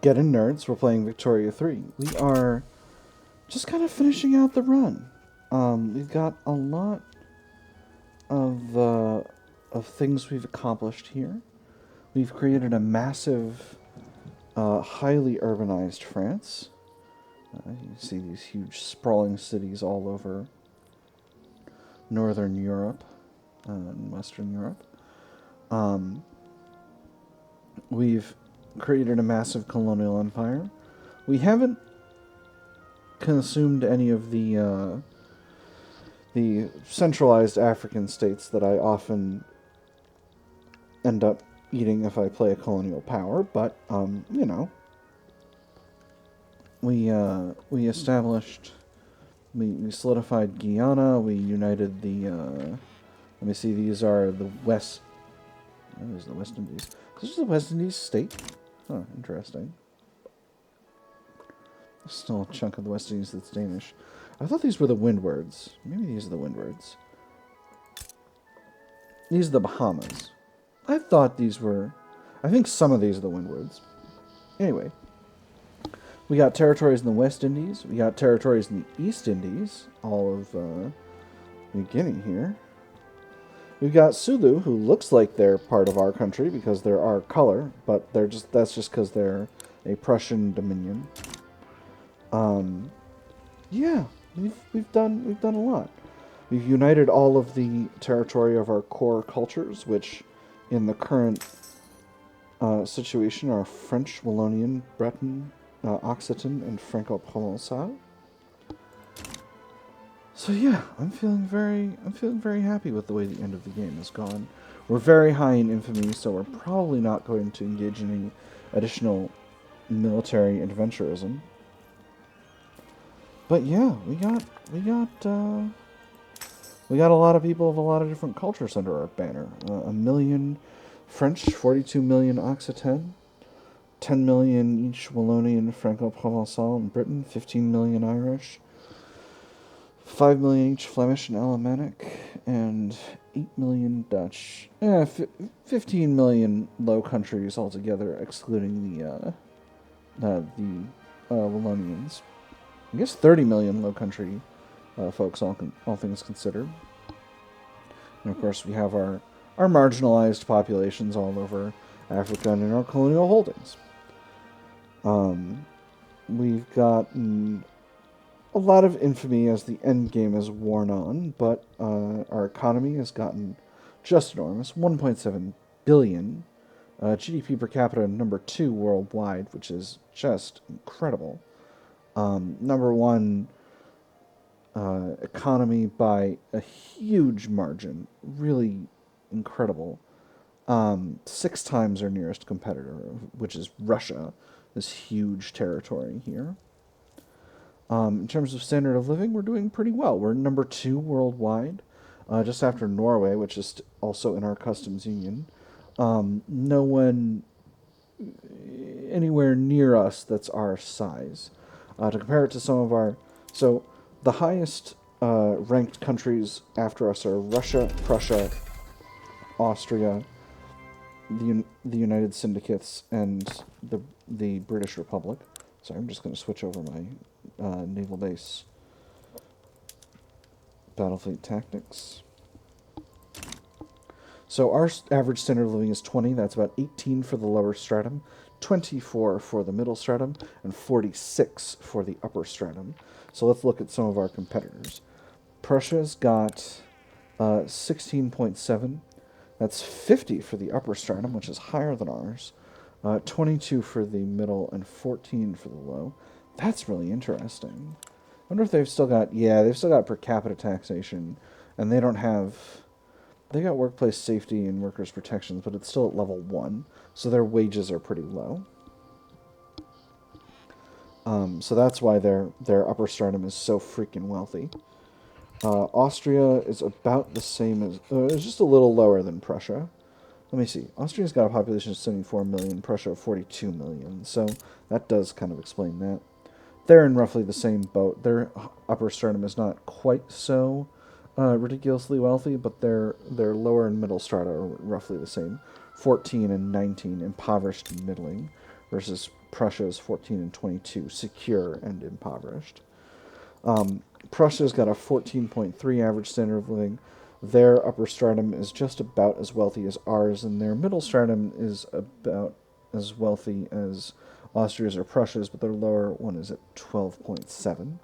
Get in, nerds. We're playing Victoria 3. We are just kind of finishing out the run. We've got a lot of things we've accomplished here. We've created a massive, highly urbanized France. You see these huge sprawling cities all over Northern Europe and Western Europe. We've created a massive colonial empire. We haven't consumed any of the centralized African states that I often end up eating if I play a colonial power, but you know, we established, we solidified Guyana. We united the. Let me see. These are the West. There's the West Indies. This is the West Indies state. Huh, interesting. Still a chunk of the West Indies that's Danish. I thought these were the Windwards. Maybe these are the Windwards. These are the Bahamas. I thought these were... I think some of these are the Windwards. Anyway. We got territories in the West Indies. We got territories in the East Indies. All of New Guinea here. We've got Sulu, who looks like they're part of our country because they're our color, but that's just because they're a Prussian dominion. Yeah, we've done a lot. We've united all of the territory of our core cultures, which in the current situation are French, Wallonian, Breton, Occitan, and Franco-Provençal. So yeah, I'm feeling very happy with the way the end of the game has gone. We're very high in infamy, so we're probably not going to engage in any additional military adventurism. But yeah, we got a lot of people of a lot of different cultures under our banner. 1 million French, 42 million Occitan, 10 million each Wallonian, Franco-Provençal, and Britain, 15 million Irish, 5 million each Flemish and Alemannic, and 8 million Dutch. 15 million Low Countries altogether, excluding the Wallonians. I guess 30 million Low Country folks, all things considered. And of course, we have our marginalized populations all over Africa and in our colonial holdings. We've gotten a lot of infamy as the end game has worn on, but our economy has gotten just enormous. 1.7 billion. GDP per capita number 2 worldwide, which is just incredible. Number 1 economy by a huge margin. Really incredible. 6 times our nearest competitor, which is Russia, this huge territory here. In terms of standard of living, we're doing pretty well. We're number 2 worldwide, just after Norway, which is also in our customs union. No one anywhere near us that's our size. To compare it to some of our... So, the highest ranked countries after us are Russia, Prussia, Austria, the United Syndicates, and the British Republic. So I'm just going to switch over my naval base Battlefleet tactics. So our average standard of living is 20. That's about 18 for the lower stratum, 24 for the middle stratum, and 46 for the upper stratum. So let's look at some of our competitors. Prussia's got 16.7. That's 50 for the upper stratum, which is higher than ours. 22 for the middle, and 14 for the low. That's really interesting. I wonder if they've still got... Yeah, they've still got per capita taxation, and they don't have... They got workplace safety and workers' protections, but it's still at level 1, so their wages are pretty low. So that's why their upper stratum is so freaking wealthy. Austria is about the same as... it's just a little lower than Prussia. Let me see. Austria's got a population of 74 million, Prussia 42 million, so that does kind of explain that. They're in roughly the same boat. Their upper stratum is not quite so ridiculously wealthy, but their lower and middle strata are roughly the same. 14 and 19, impoverished and middling. versus Prussia's 14 and 22, secure and impoverished. Prussia's got a 14.3 average standard of living. Their upper stratum is just about as wealthy as ours, and their middle stratum is about as wealthy as Austria's or Prussia's, but their lower one is at 12.7.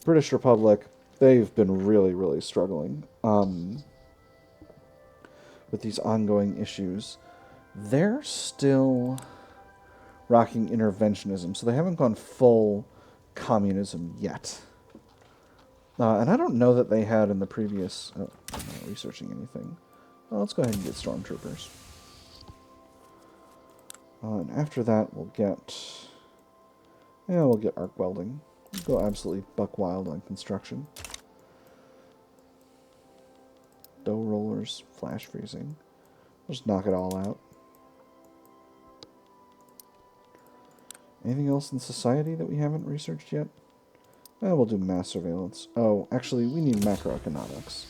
British Republic, they've been really, really struggling with these ongoing issues. They're still rocking interventionism, so they haven't gone full communism yet. And I don't know that they had in the previous... Oh, I'm not researching anything. Well, let's go ahead and get stormtroopers. And after that, we'll get... Yeah, we'll get arc welding. We'll go absolutely buck wild on construction. Dough rollers, flash freezing. We'll just knock it all out. Anything else in society that we haven't researched yet? We'll do mass surveillance. Oh, actually, we need macroeconomics.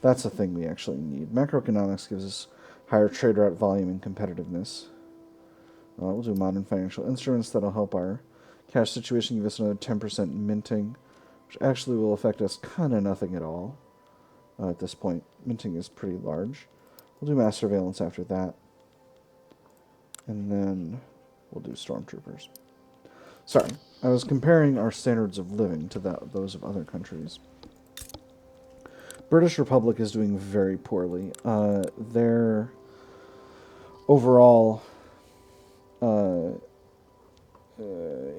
That's a thing we actually need. Macroeconomics gives us higher trade route volume and competitiveness. We'll do modern financial instruments. That'll help our cash situation, give us another 10% minting, which actually will affect us kind of nothing at all at this point. Minting is pretty large. We'll do mass surveillance after that. And then we'll do stormtroopers. Sorry, I was comparing our standards of living to those of other countries. British Republic is doing very poorly. Their overall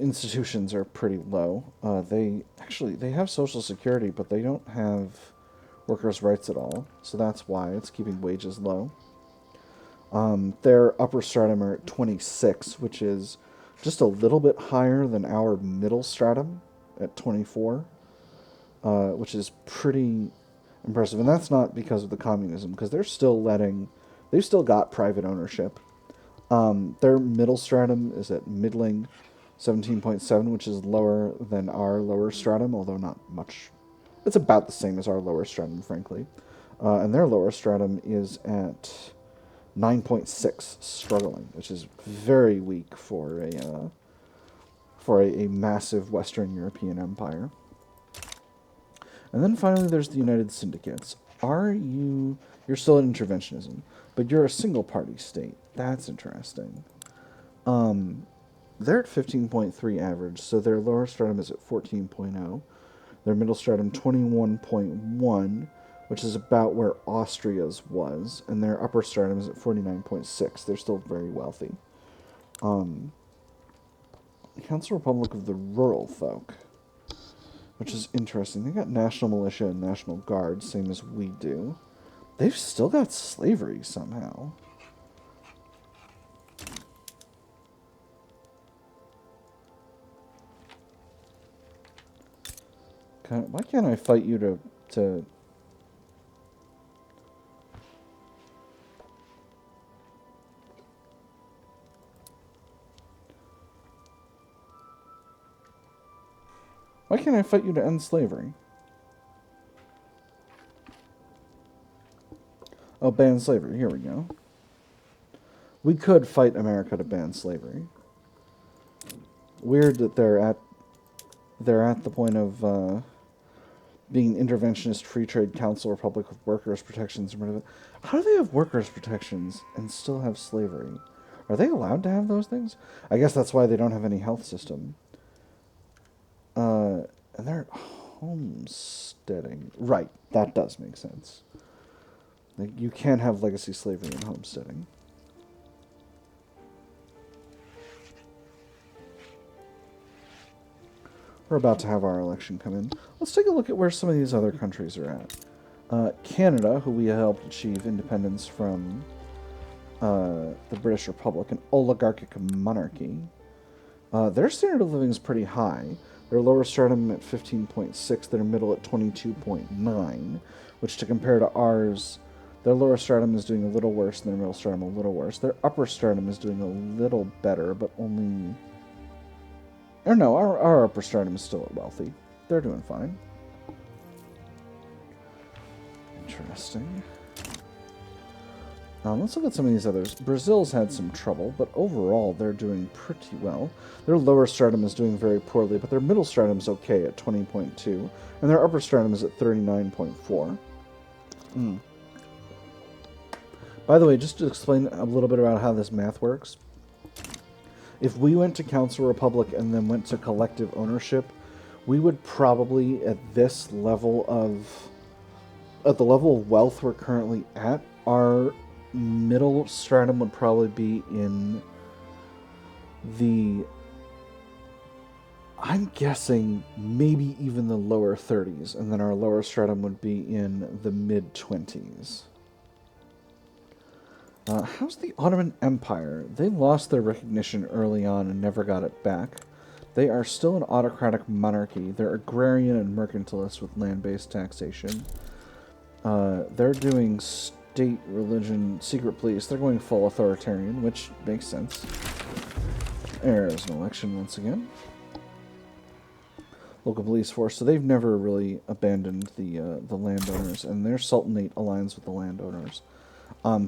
institutions are pretty low. They have Social Security, but they don't have workers' rights at all. So that's why it's keeping wages low. Their upper stratum are at 26, which is just a little bit higher than our middle stratum at 24, which is pretty impressive. And that's not because of the communism, because they've still got private ownership. Their middle stratum is at middling 17.7, which is lower than our lower stratum, although not much. It's about the same as our lower stratum, frankly. And their lower stratum is at 9.6, struggling, which is very weak for a massive Western European empire. And then finally, there's the United Syndicates. You're still in interventionism, but you're a single-party state. That's interesting. They're at 15.3 average, so their lower stratum is at 14.0. Their middle stratum, 21.1, which is about where Austria's was, and their upper stratum is at 49.6. They're still very wealthy. Council Republic of the Rural Folk, which is interesting. They got National Militia and National Guard, same as we do. They've still got slavery somehow. Why can't I fight you to Why can't I fight you to end slavery? Oh, ban slavery. Here we go. We could fight America to ban slavery. Weird that they're at the point of being an interventionist free trade council republic with workers' protections and whatever. How do they have workers' protections and still have slavery? Are they allowed to have those things? I guess that's why they don't have any health system. And they're homesteading. Right, that does make sense. Like, you can't have legacy slavery in homesteading. We're about to have our election come in. Let's take a look at where some of these other countries are at. Canada, who we helped achieve independence from the British Republic, an oligarchic monarchy. Their standard of living is pretty high. Their lower stratum at 15.6, their middle at 22.9, which to compare to ours, their lower stratum is doing a little worse, and their middle stratum a little worse. Their upper stratum is doing a little better, but only... Or no, our upper stratum is still wealthy. They're doing fine. Interesting. Let's look at some of these others. Brazil's had some trouble, but overall they're doing pretty well. Their lower stratum is doing very poorly, but their middle stratum is okay at 20.2, and their upper stratum is at 39.4. By the way, just to explain a little bit about how this math works, if we went to Council Republic and then went to collective ownership, we would probably, at this level of... at the level of wealth we're currently at, our middle stratum would probably be in the... I'm guessing maybe even the lower 30s, and then our lower stratum would be in the mid-20s. How's the Ottoman Empire? They lost their recognition early on and never got it back. They are still an autocratic monarchy. They're agrarian and mercantilist with land-based taxation. They're doing state, religion, secret police. They're going full authoritarian, which makes sense. There's an election once again. Local police force. So they've never really abandoned the landowners, and their sultanate aligns with the landowners.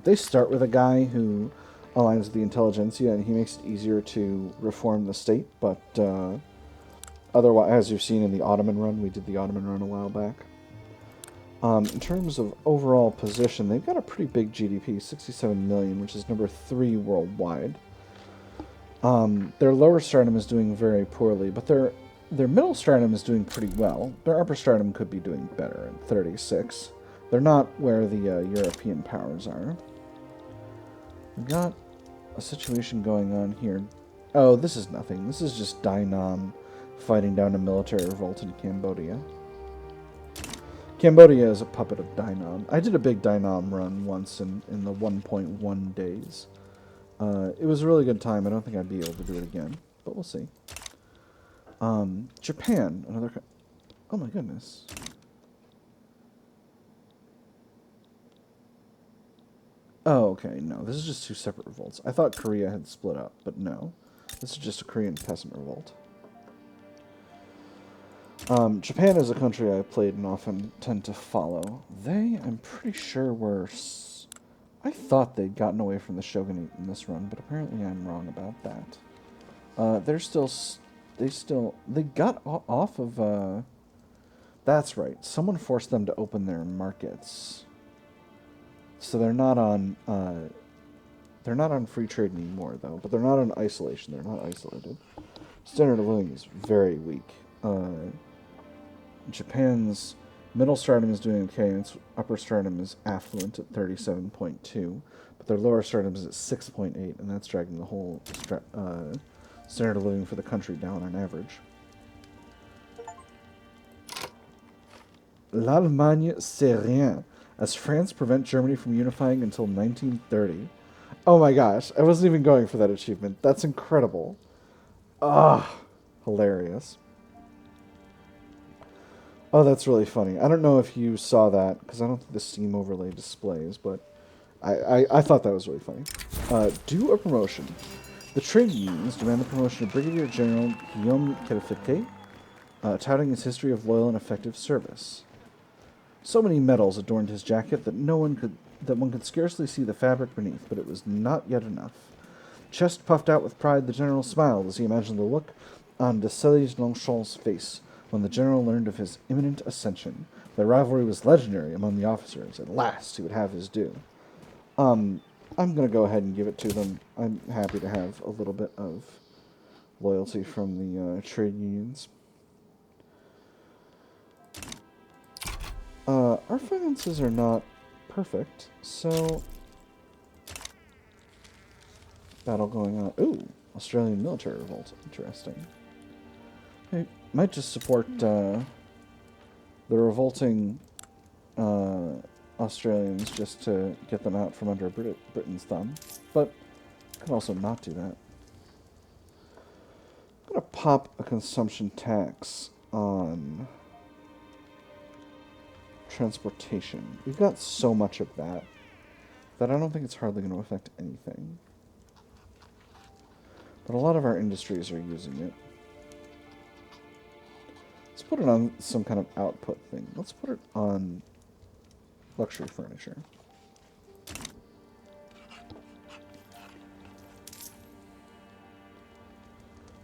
They start with a guy who aligns with the intelligentsia, and he makes it easier to reform the state, but otherwise, as you've seen in the Ottoman run, we did the Ottoman run a while back. In terms of overall position, they've got a pretty big GDP, 67 million, which is number 3 worldwide. Their lower stratum is doing very poorly, but their middle stratum is doing pretty well. Their upper stratum could be doing better at 36. They're not where the European powers are. We've got a situation going on here. Oh, this is nothing. This is just Dainam fighting down a military revolt in Cambodia. Cambodia is a puppet of Dainam. I did a big Dainam run once in the 1.1 days. It was a really good time. I don't think I'd be able to do it again, but we'll see. Japan, another... Oh my goodness. Oh, okay, no. This is just 2 separate revolts. I thought Korea had split up, but no. This is just a Korean peasant revolt. Japan is a country I played and often tend to follow. They, I'm pretty sure, were... I thought they'd gotten away from the shogunate in this run, but apparently I'm wrong about that. They're still... They got off of... That's right. Someone forced them to open their markets. So they're not on free trade anymore, though. But they're not on isolation. They're not isolated. Standard of living is very weak. Japan's middle stratum is doing okay, and its upper stratum is affluent at 37.2, but their lower stratum is at 6.8, and that's dragging the whole standard of living for the country down on average. L'Allemagne c'est rien, as France prevent Germany from unifying until 1930. Oh my gosh, I wasn't even going for that achievement. That's incredible. Ah, hilarious. Oh, that's really funny. I don't know if you saw that, because I don't think the Steam overlay displays, but I thought that was really funny. Do a promotion. The trade unions demand the promotion of Brigadier General Guillaume Kelfete, touting his history of loyal and effective service. So many medals adorned his jacket that one could scarcely see the fabric beneath, but it was not yet enough. Chest puffed out with pride, the general smiled as he imagined the look on de Celles-Longchamp's face when the general learned of his imminent ascension. Their rivalry was legendary among the officers. At last, he would have his due. I'm going to go ahead and give it to them. I'm happy to have a little bit of loyalty from the trade unions. Our finances are not perfect, so... Battle going on. Ooh, Australian military revolt. Interesting. I might just support the revolting Australians just to get them out from under Britain's thumb, but I could also not do that. I'm going to pop a consumption tax on transportation. We've got so much of that I don't think it's hardly going to affect anything. But a lot of our industries are using it. Let's put it on some kind of output thing. Let's put it on luxury furniture.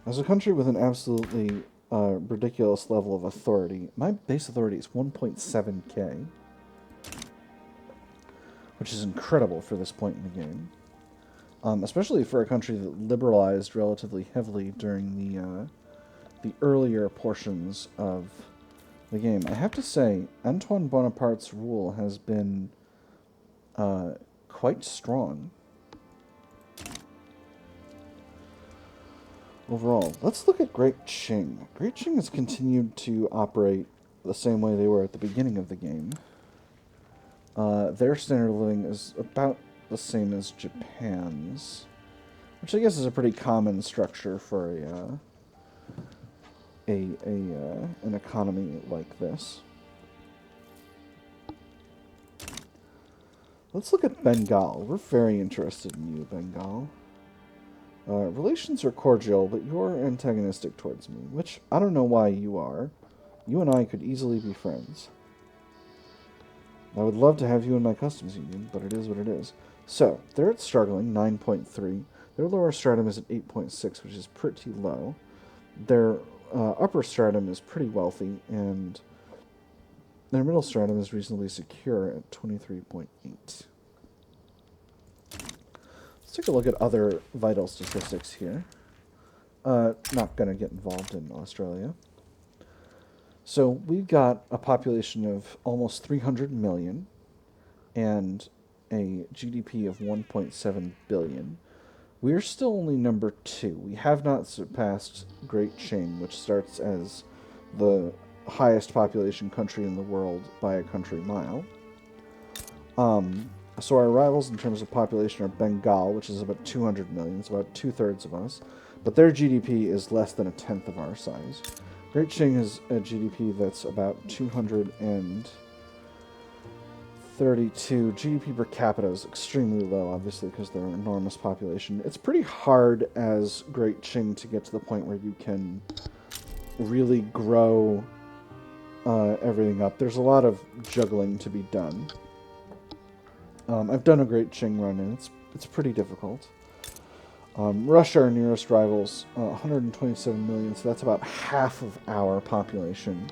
As a country with an absolutely ridiculous level of authority, my base authority is 1.7k, which is incredible for this point in the game. Especially for a country that liberalized relatively heavily during the earlier portions of the game. I have to say, Antoine Bonaparte's rule has been quite strong overall. Let's look at Great Qing. Great Qing has continued to operate the same way they were at the beginning of the game. Their standard of living is about the same as Japan's, which I guess is a pretty common structure for an economy like this. Let's look at Bengal. We're very interested in you, Bengal. Relations are cordial, but you're antagonistic towards me, which I don't know why you are. You and I could easily be friends. I would love to have you in my customs union, but it is what it is. So, they're at struggling, 9.3. Their lower stratum is at 8.6, which is pretty low. Their upper stratum is pretty wealthy, and their middle stratum is reasonably secure at 23.8. Let's take a look at other vital statistics here. Not going to get involved in Australia. So we've got a population of almost 300 million and a GDP of 1.7 billion. We're still only number 2. We have not surpassed Great Qing, which starts as the highest population country in the world by a country mile. So our rivals in terms of population are Bengal, which is about 200 million. It's about 2/3 of us. But their GDP is less than 1/10 of our size. Great Qing has a GDP that's about 232. GDP per capita is extremely low, obviously, because they're an enormous population. It's pretty hard as Great Qing to get to the point where you can really grow everything up. There's a lot of juggling to be done. I've done a Great Qing run, and it's pretty difficult. Russia, our nearest rivals, 127 million, so that's about half of our population,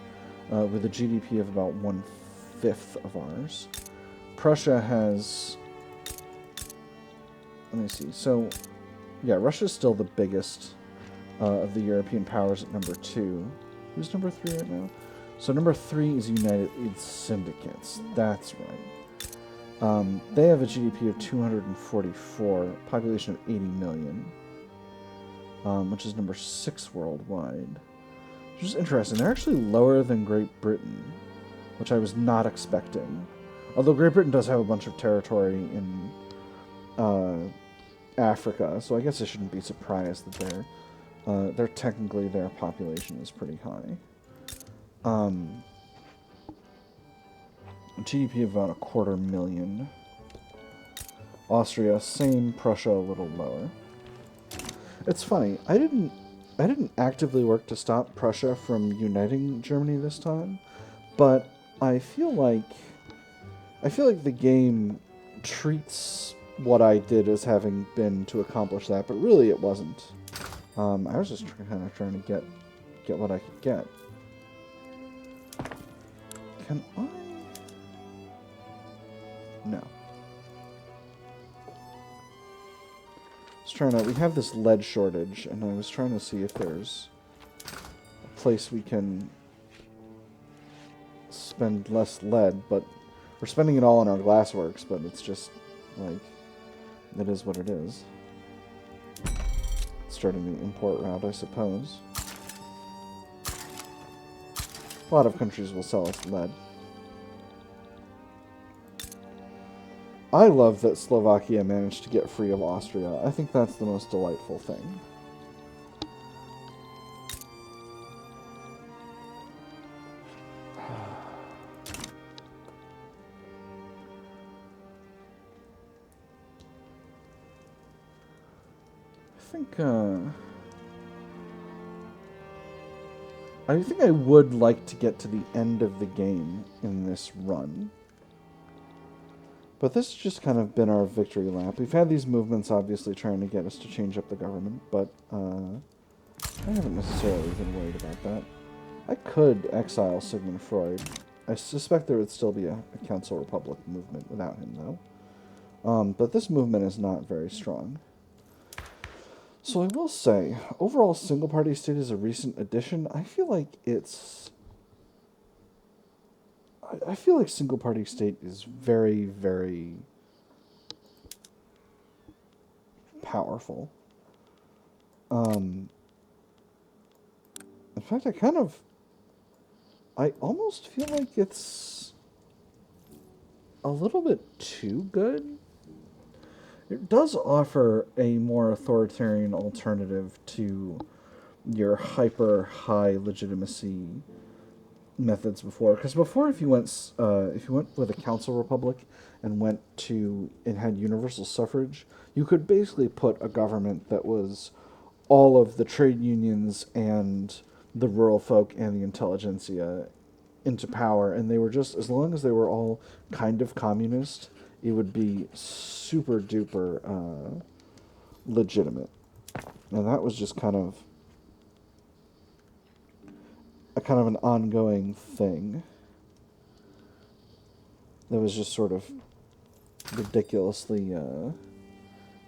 with a GDP of about 1/5 of ours. Prussia has... Let me see. So, yeah, Russia's still the biggest of the European powers at number 2. Who's number 3 right now? So number 3 is United Syndicates. That's right. They have a GDP of 244, population of 80 million, which is number 6 worldwide. Which is interesting. They're actually lower than Great Britain, which I was not expecting. Although Great Britain does have a bunch of territory in Africa, so I guess I shouldn't be surprised that they're technically, their population is pretty high. GDP of about 250,000. Austria, same. Prussia, a little lower. It's funny. I didn't actively work to stop Prussia from uniting Germany this time, but I feel like the game treats what I did as having been to accomplish that, but really it wasn't. I was just kind of trying to get what I could get. Can I? No. We have this lead shortage, and I was trying to see if there's a place we can spend less lead, but we're spending it all on our glassworks, but it's just, like, it is what it is. Starting the import route, I suppose. A lot of countries will sell us lead. I love that Slovakia managed to get free of Austria. I think that's the most delightful thing. I think I would like to get to the end of the game in this run. But this has just kind of been our victory lap. We've had these movements, obviously, trying to get us to change up the government, but I haven't necessarily been worried about that. I could exile Sigmund Freud. I suspect there would still be a Council Republic movement without him, though. But this movement is not very strong. So I will say, overall single-party state is a recent addition. I feel like it's... I feel like single-party state is very, very powerful. In fact, I almost feel like it's a little bit too good. It does offer a more authoritarian alternative to your hyper high legitimacy methods before. Because before, if you went with a council republic and had universal suffrage, you could basically put a government that was all of the trade unions and the rural folk and the intelligentsia into power, and they were just, as long as they were all kind of communist, it would be super duper legitimate. And that was just kind of an ongoing thing that was just sort of ridiculously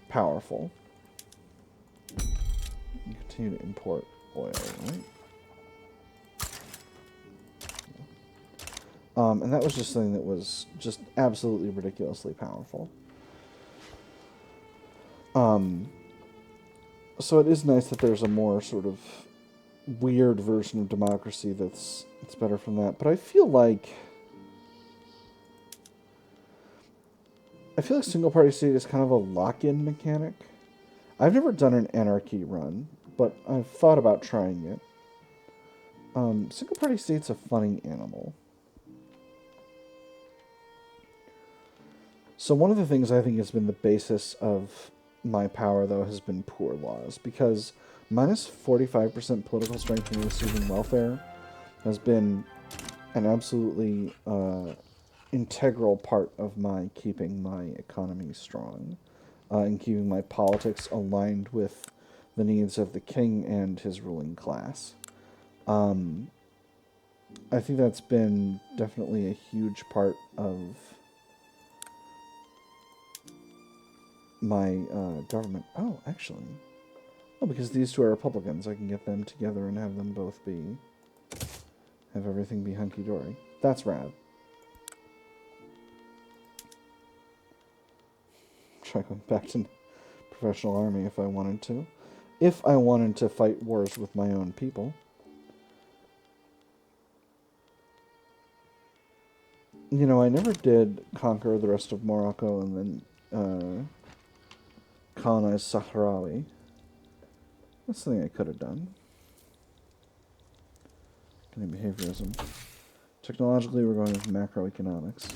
powerful. You continue to import oil, right? And that was just something that was just absolutely ridiculously powerful. So it is nice that there's a more sort of weird version of democracy that's better from that. But I feel like single-party state is kind of a lock-in mechanic. I've never done an anarchy run, but I've thought about trying it. Single-party state's a funny animal. So one of the things I think has been the basis of my power, though, has been poor laws, because minus 45% political strength and receiving welfare has been an absolutely integral part of my keeping my economy strong, and keeping my politics aligned with the needs of the king and his ruling class. I think that's been definitely a huge part of my government. Oh, actually. Oh, because these two are Republicans, I can get them together and have them both have everything be hunky-dory. That's rad. Try going back to professional army if I wanted to. If I wanted to fight wars with my own people. You know, I never did conquer the rest of Morocco and then colonize Sahrawi. That's something I could have done. Behaviorism. Technologically, we're going with macroeconomics.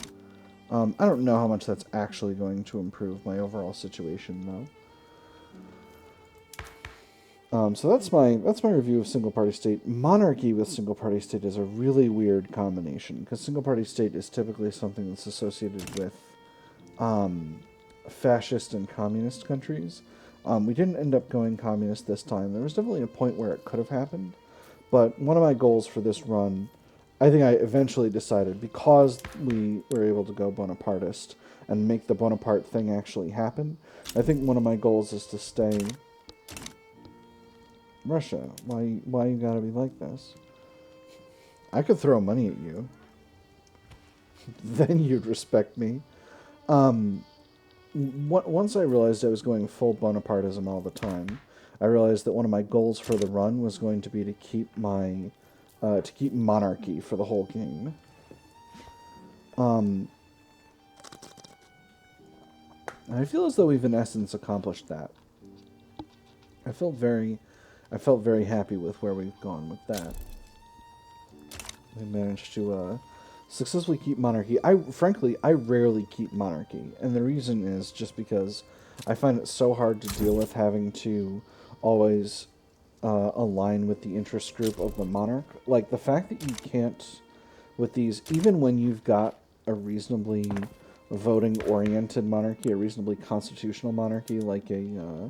I don't know how much that's actually going to improve my overall situation, though. So that's my review of single-party state. Monarchy with single-party state is a really weird combination, because single-party state is typically something that's associated with fascist and communist countries. We didn't end up going communist this time. There was definitely a point where it could have happened, but one of my goals for this run, I think I eventually decided, because we were able to go Bonapartist and make the Bonaparte thing actually happen, I think one of my goals is to stay... Russia, why you gotta be like this? I could throw money at you. Then you'd respect me. Once I realized I was going full Bonapartism all the time, I realized that one of my goals for the run was going to be to keep monarchy for the whole game. I feel as though we've in essence accomplished that. I felt very happy with where we've gone with that. We managed to successfully keep monarchy. Frankly, I rarely keep monarchy, and the reason is just because I find it so hard to deal with having to always align with the interest group of the monarch. Like, the fact that you can't, with these, even when you've got a reasonably voting-oriented monarchy, a reasonably constitutional monarchy, like a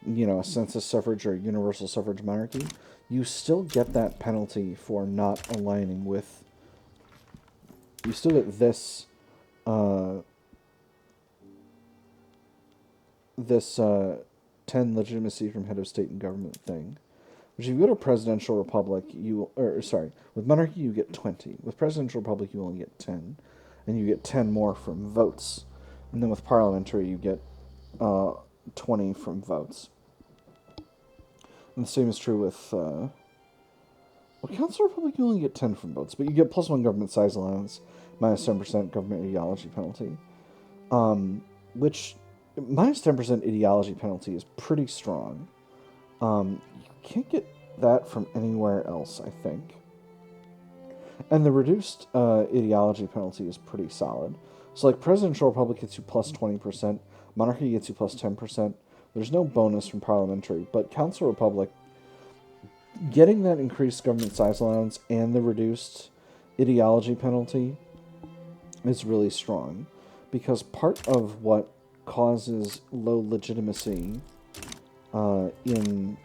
you know, a census suffrage or a universal suffrage monarchy, you still get that penalty for not aligning with. You still get this, this 10 legitimacy from head of state and government thing. Which if you go to presidential republic, with monarchy you get 20. With presidential republic you only get 10, and you get 10 more from votes. And then with parliamentary you get 20 from votes. And the same is true with council republic you only get 10 from votes, but you get +1 government size allowance, minus 10% government ideology penalty. Which minus 10% ideology penalty is pretty strong. You can't get that from anywhere else, I think. And the reduced ideology penalty is pretty solid. So, like, presidential republic gets you +20%, monarchy gets you +10%. There's no bonus from parliamentary, but council republic, getting that increased government size allowance and the reduced ideology penalty is really strong. Because part of what causes low legitimacy in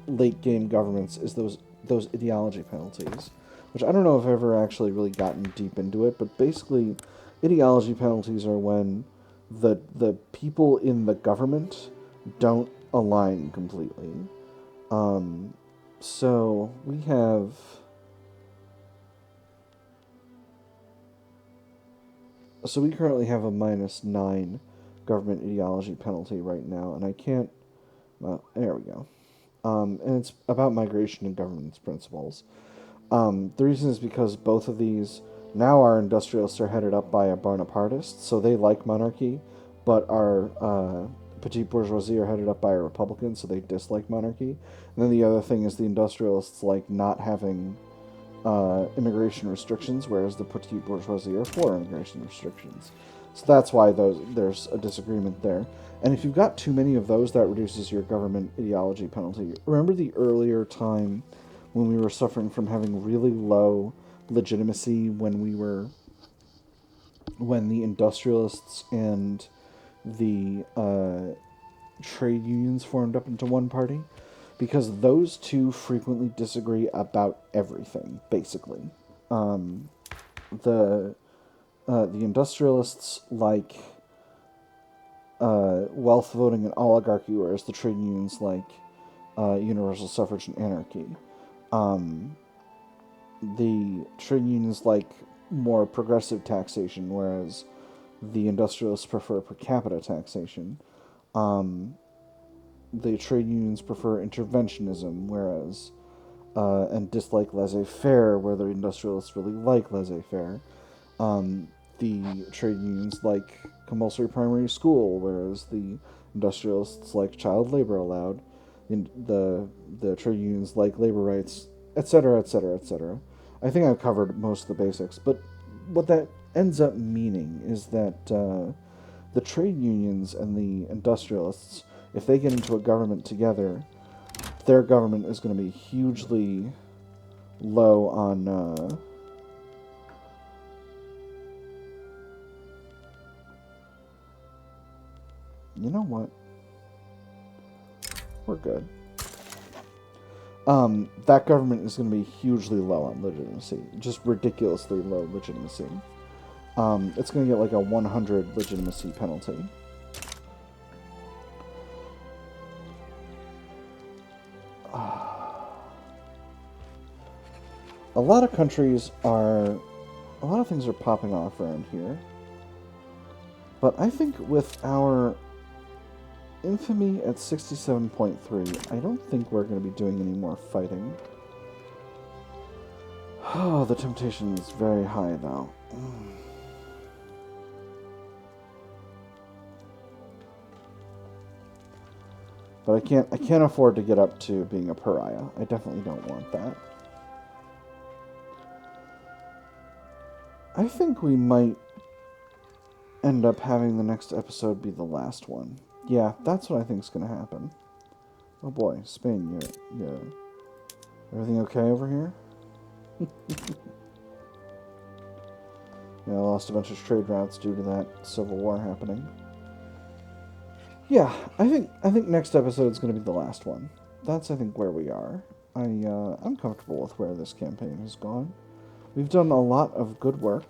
late game governments is those ideology penalties, which I don't know if I've ever actually really gotten deep into it, but basically ideology penalties are when the people in the government don't align completely. So we have we currently have a -9 government ideology penalty right now, and I can't. Well, there we go. And it's about migration and governance principles. The reason is because both of these, now our industrialists are headed up by a Bonapartist, so they like monarchy, but our petite bourgeoisie are headed up by a Republican, so they dislike monarchy. And then the other thing is the industrialists like not having immigration restrictions, whereas the petite bourgeoisie are for immigration restrictions. So that's why there's a disagreement there. And if you've got too many of those, that reduces your government ideology penalty. Remember the earlier time when we were suffering from having really low legitimacy when the industrialists and the trade unions formed up into one party? Because those two frequently disagree about everything, basically. The industrialists like wealth voting and oligarchy, whereas the trade unions like universal suffrage and anarchy. The trade unions like more progressive taxation, whereas the industrialists prefer per capita taxation. The trade unions prefer interventionism, whereas and dislike laissez-faire, where the industrialists really like laissez-faire. The trade unions like compulsory primary school, whereas the industrialists like child labor allowed. The trade unions like labor rights, etc., etc., etc. I think I've covered most of the basics, but what that ends up meaning is that the trade unions and the industrialists, if they get into a government together, their government is going to be hugely low on you know what? We're good. That government is going to be hugely low on legitimacy. Just ridiculously low legitimacy. It's going to get like a 100 legitimacy penalty. A lot of things are popping off around here. But I think with our infamy at 67.3, I don't think we're going to be doing any more fighting. Oh, the temptation is very high though. But I can't afford to get up to being a pariah. I definitely don't want that. I think we might end up having the next episode be the last one. Yeah, that's what I think is going to happen. Oh boy, Spain, you everything okay over here? Yeah, I lost a bunch of trade routes due to that civil war happening. Yeah, I think next episode is going to be the last one. That's I think where we are. I'm comfortable with where this campaign has gone. We've done a lot of good work,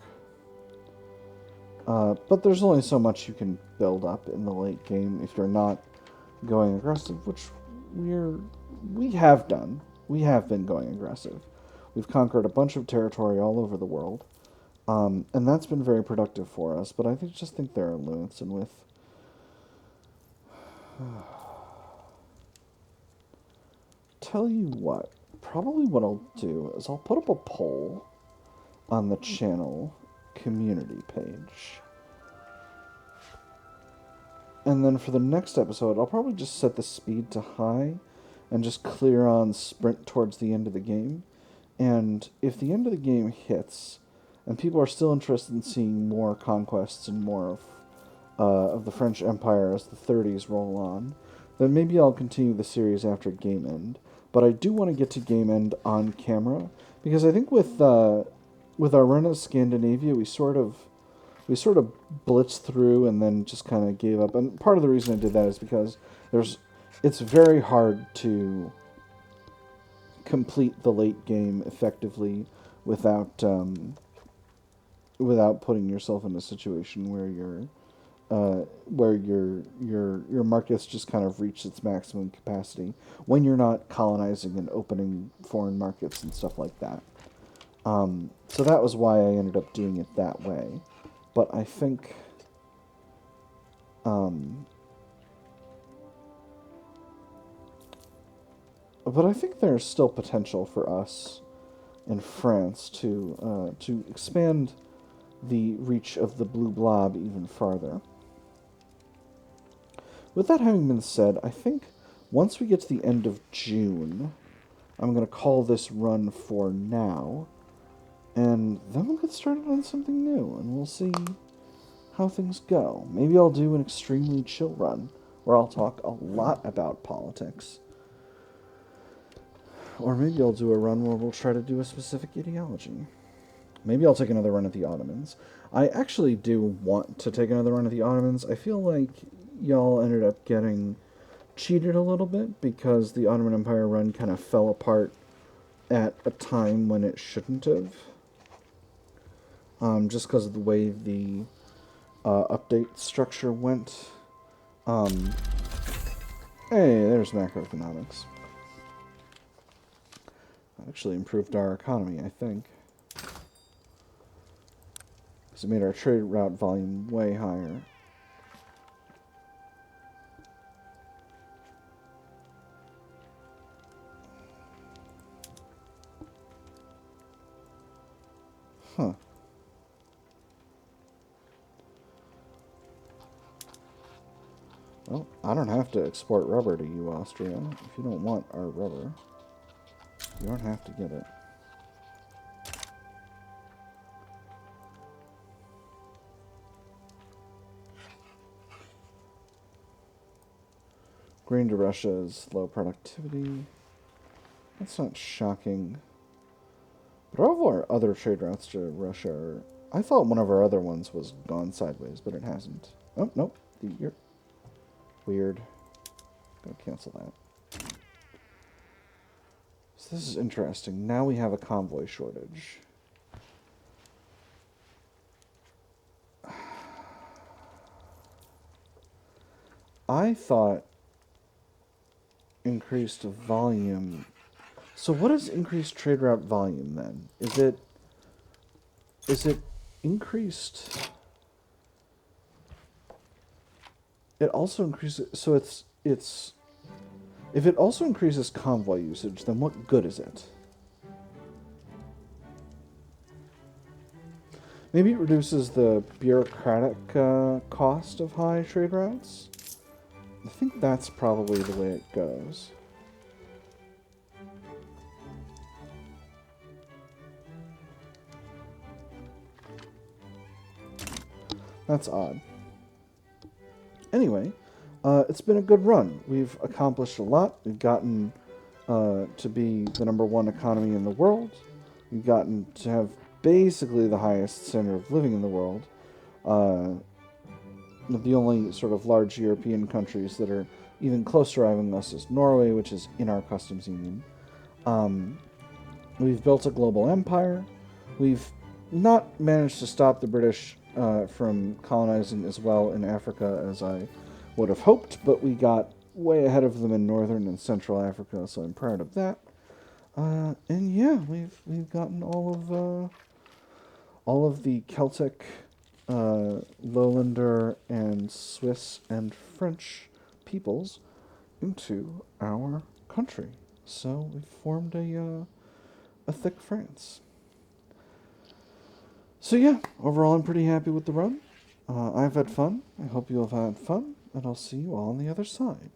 but there's only so much you can build up in the late game if you're not going aggressive, which we have done. We have been going aggressive. We've conquered a bunch of territory all over the world, and that's been very productive for us. But just think there are limits, and with tell you what, probably what I'll do is I'll put up a poll on the channel community page. And then for the next episode, I'll probably just set the speed to high and just clear on sprint towards the end of the game. And if the end of the game hits and people are still interested in seeing more conquests and more of the French Empire as the 30s roll on, then maybe I'll continue the series after game end. But I do want to get to game end on camera, because I think with our run of Scandinavia, we sort of blitzed through and then just kind of gave up. And part of the reason I did that is because it's very hard to complete the late game effectively without putting yourself in a situation where your market's just kind of reached its maximum capacity when you're not colonizing and opening foreign markets and stuff like that. So that was why I ended up doing it that way. But I think there's still potential for us in France to expand the reach of the blue blob even farther. With that having been said, I think once we get to the end of June, I'm going to call this run for now, and then we'll get started on something new, and we'll see how things go. Maybe I'll do an extremely chill run, where I'll talk a lot about politics. Or maybe I'll do a run where we'll try to do a specific ideology. Maybe I'll take another run at the Ottomans. I actually do want to take another run at the Ottomans. I feel like y'all ended up getting cheated a little bit because the Ottoman Empire run kind of fell apart at a time when it shouldn't have. Just because of the way the update structure went. Hey, there's macroeconomics. That actually improved our economy, I think. Because it made our trade route volume way higher. Huh. Well, I don't have to export rubber to you, Austria. If you don't want our rubber, you don't have to get it. Grain to Russia is low productivity. That's not shocking. But all of our other trade routes to Russia are... I thought one of our other ones was gone sideways, but it hasn't. Oh, nope. You're weird. Gotta cancel that. So this is interesting. Now we have a convoy shortage. I thought increased volume... So what is increased trade route volume then? Is it increased? It also increases, so it's if it also increases convoy usage, then what good is it? Maybe it reduces the bureaucratic cost of high trade routes. I think that's probably the way it goes. That's odd. Anyway, it's been a good run. We've accomplished a lot. We've gotten to be the #1 economy in the world. We've gotten to have basically the highest standard of living in the world. The only sort of large European countries that are even close to rivaling us is Norway, which is in our customs union. We've built a global empire. We've not managed to stop the British from colonizing as well in Africa as I would have hoped, but we got way ahead of them in northern and central Africa, so I'm proud of that. And yeah, we've gotten all of the Celtic, Lowlander, and Swiss and French peoples into our country. So we've formed a thick France. So yeah, overall I'm pretty happy with the run. I've had fun. I hope you have had fun, and I'll see you all on the other side.